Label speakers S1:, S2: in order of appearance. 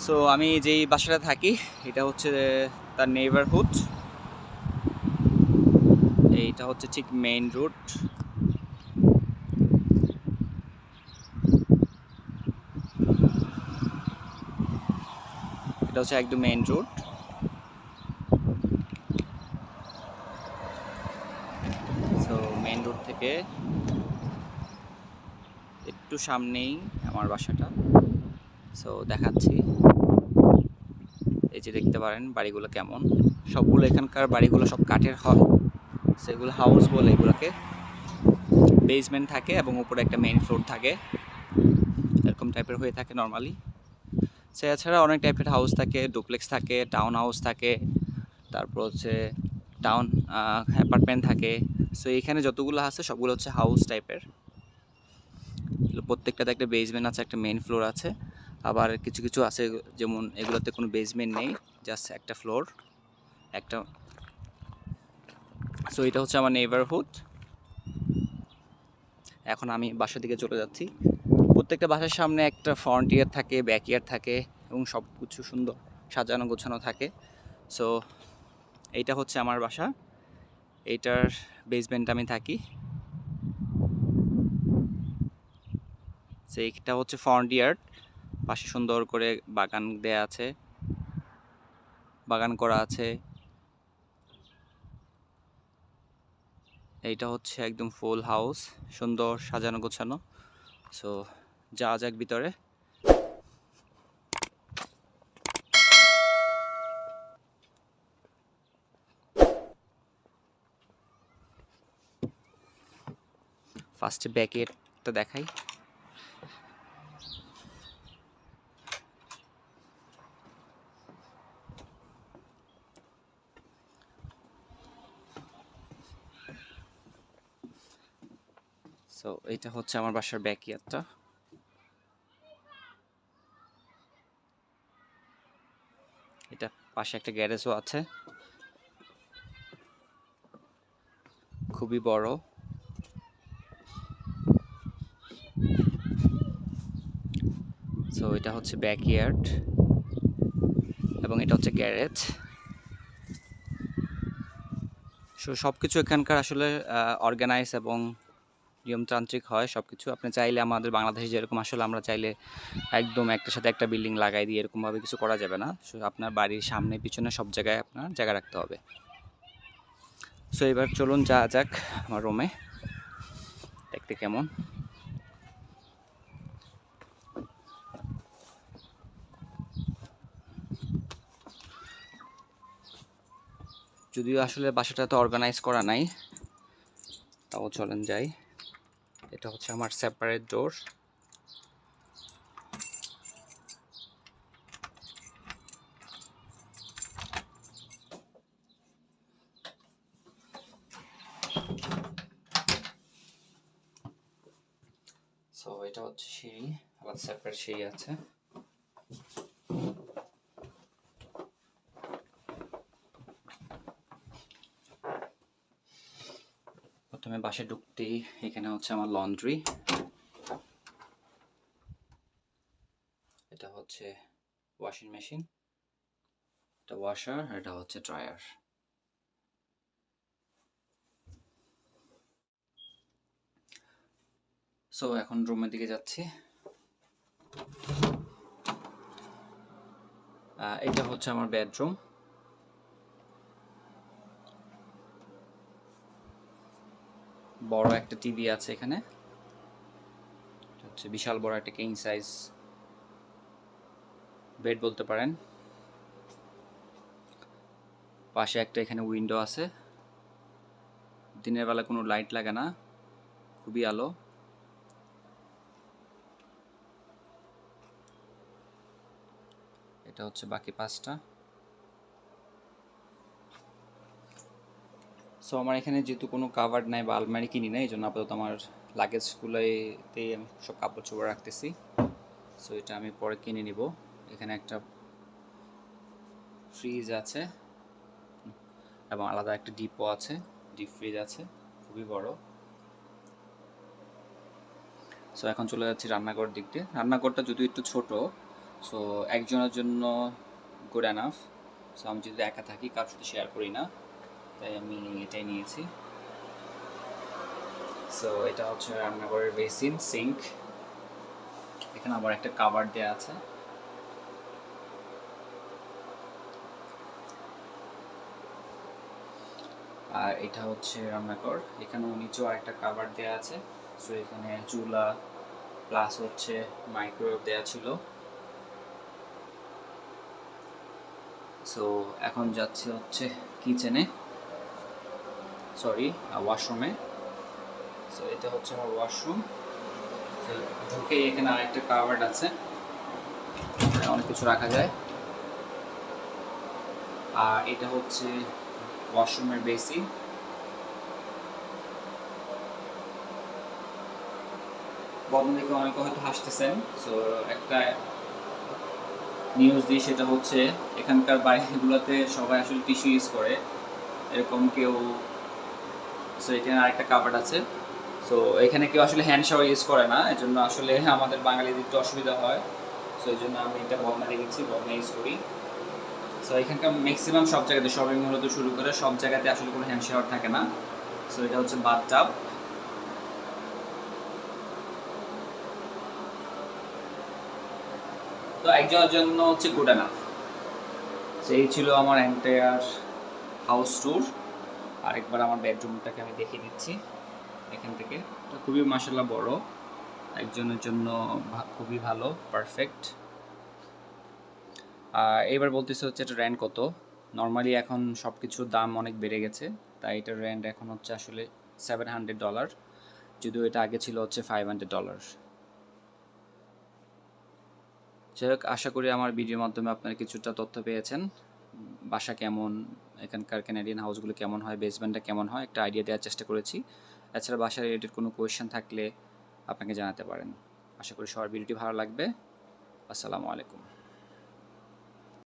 S1: So আমি যেই বাসাটা থাকি এটা হচ্ছে তার নেইবারহুড। এইটা হচ্ছে ঠিক মেইন রোড। এটা হচ্ছে একদম main road. So main road থেকে একটু সামনেই আমার বাসাটা। সো দেখাচ্ছি, এই যে দেখতে পারেন বাড়িগুলো কেমন। সবগুলো এখানকার বাড়িগুলো সব কাঠের হয়, সেগুলো হাউস বলে এগুলোকে। বেসমেন্ট থাকে এবং উপরে একটা মেইন ফ্লোর থাকে, এরকম টাইপের হয়ে থাকে নর্মালি। এছাড়া অনেক টাইপের হাউস থাকে, ডুপ্লেক্স থাকে, টাউন হাউস থাকে, তারপর হচ্ছে টাউন অ্যাপার্টমেন্ট থাকে। সো এখানে যতগুলো আছে সবগুলো হচ্ছে হাউস টাইপের। প্রত্যেকটাতে একটা বেসমেন্ট আছে, একটা মেইন ফ্লোর আছে। আবার কিছু কিছু আছে যেমন এগুলোতে কোনো বেসমেন্ট নেই, জাস্ট একটা ফ্লোর একটা। সো এটা হচ্ছে আমার নেইবারহুড। এখন আমি বাসার দিকে চলে যাচ্ছি। প্রত্যেকটা বাসার সামনে একটা ফ্রন্ট ইয়ার থাকে, ব্যাক ইয়ার থাকে এবং সব কিছু সুন্দর সাজানো গোছানো থাকে। সো এইটা হচ্ছে আমার বাসা, এইটার বেসমেন্টে আমি থাকি। সেইটা হচ্ছে ফ্রন্ট ইয়ার্ড, পাশে সুন্দর করে বাগান দেয়া আছে, বাগান করা আছে। এইটা হচ্ছে একদম ফুল হাউস, সুন্দর সাজানো গোছানো। সো যাওয়া যাক ভিতরে। ফার্স্টে ব্যাক ইয়ার্ডটা দেখাই। সো এইটা হচ্ছে আমার বাসার ব্যাক ইয়ার্ডটা। এটা পাশে একটা গ্যারেজও আছে, খুবই বড়। সো এটা হচ্ছে ব্যাক ইয়ার্ড এবং এটা হচ্ছে গ্যারেজ। সো সব কিছু এখানকার আসলে অর্গানাইজ এবং নিয়মতান্ত্রিক হয় সব কিছু। আপনি চাইলে আমাদের বাংলাদেশে যেরকম আসলে আমরা চাইলে একদম একটার সাথে একটা বিল্ডিং লাগাই দিয়ে এরকমভাবে কিছু করা যাবে না। সো আপনার বাড়ির সামনে পিছনে সব জায়গায় আপনার জায়গা রাখতে হবে। সো এবার চলুন যাওয়া যাক আমার রুমে, দেখতে কেমন। যদিও আসলে বাসাটা তো অর্গানাইজ করা নাই, তাও চলেন যাই। এটা হচ্ছে আমার সেপারেট ডোর। সো এটা হচ্ছে সিঁড়ি, আবার সেপারেট সিঁড়ি আছে। প্রথমে বাসায় ঢুকতেই এখানে হচ্ছে আমার লন্ড্রি। এটা হচ্ছে ওয়াশিং মেশিন, এটা ওয়াশার, এটা হচ্ছে ড্রায়ার। সো এখন রুমের দিকে যাচ্ছি। এটা হচ্ছে আমার বেডরুম। বড় একটা টিভি আছে এখানে, এটা হচ্ছে বিশাল বড় একটা কিং সাইজ বেড বলতে পারেন। পাশে একটা এখানে উইন্ডো আছে, দিনের বেলা কোনো লাইট লাগে না, খুবই আলো। এটা হচ্ছে বাকি পাঁচটা। সো আমার এখানে যেহেতু কোনো কাভার্ড নাই বা আলমারি কিনি নাই, এই জন্য আপাতত আমার লাগেজগুলোতেই আমি সব কাপড় চোপড় রাখতেছি। সো এটা আমি পরে কিনে নিব। এখানে একটা ফ্রিজ আছে এবং আলাদা একটা ডিপও আছে, ডিপ ফ্রিজ আছে, খুবই বড়। সো এখন চলে যাচ্ছি রান্নাঘর দিক দিয়ে। রান্নাঘরটা যদিও একটু ছোট, সো একজনের জন্য গুড এনাফ। সো আমি যদি একা থাকি, কারোর সাথে শেয়ার করি না, তাই আমি এটাই নিয়েছি। সো এটা হচ্ছে রান্নাঘরের বেসিন, সিঙ্ক। এখানে আবার একটা কাভার দেওয়া আছে। আর এটা হচ্ছে রান্নাঘর, এখানেও নিচেও আরেকটা কাভার দেওয়া আছে। সো এখানে চুলা প্লাস হচ্ছে মাইক্রোওয়েভ দেওয়া ছিল। সো এখন যাচ্ছে হচ্ছে কিচেনে, সরি ওয়াশরুমে। সো এটা হচ্ছে আমার ওয়াশরুম। ঢুকে এখানে আরেকটা কাভার্ড আছে, অনেক কিছু রাখা যায়। আর এটা হচ্ছে ওয়াশরুমের বেসিন। বন্ধ দেখে অনেকে হয়তো হাসতেছেন। সো একটা নিউজ দিই, সেটা হচ্ছে এখানকার বাড়িগুলোতে সবাই আসলে টিস্যু ইউজ করে, এরকম কেউ। সো এখানে আরেকটা কাভার্ড আছে। সো এখানে কেউ আসলে হ্যান্ড শাওয়ার ইউজ করে না, এই জন্য আসলে আমাদের বাঙালিদের একটু অসুবিধা হয়। সো এই জন্য আমি এটা বদনা রেখেছি, বদনা ইউজ করি। সো এখানকার ম্যাক্সিমাম সব জায়গাতে, শপিং মল হতে শুরু করে সব জায়গাতে আসলে কোনো হ্যান্ড শাওয়ার থাকে না। সো এটা হচ্ছে বাথটাব। তো একজনের জন্য হচ্ছে গুড এনাফ। সেই ছিল আমার এন্টায়ার হাউস ট্যুর। আরেকবার আমার বেডরুমটাকে আমি দেখিয়ে দিচ্ছি এখান থেকে। এটা খুবই মাশাআল্লাহ বড়, একজনের জন্য খুবই ভালো, পারফেক্ট। আর এবার বলতেছে হচ্ছে এটা রেন্ট কত। নর্মালি এখন সব কিছুর দাম অনেক বেড়ে গেছে, তাই এটার রেন্ট এখন হচ্ছে আসলে $700, যদিও এটা আগে ছিল হচ্ছে $500। যাই হোক, আশা করি আমার ভিডিওর মাধ্যমে আপনারা কিছুটা তথ্য পেয়েছেন। বাসা কেমন, এখানকার ক্যানাডিয়ান হাউসগুলো কেমন হয়, বেসমেন্টটা কেমন হয়, একটা আইডিয়া দেওয়ার চেষ্টা করেছি। এছাড়া বাসার রিলেটেড কোনো কোয়েশ্চেন থাকলে আপনাকে জানাতে পারেন। আশা করি সবার ভিডিওটি ভালো লাগবে। আসসালামু আলাইকুম।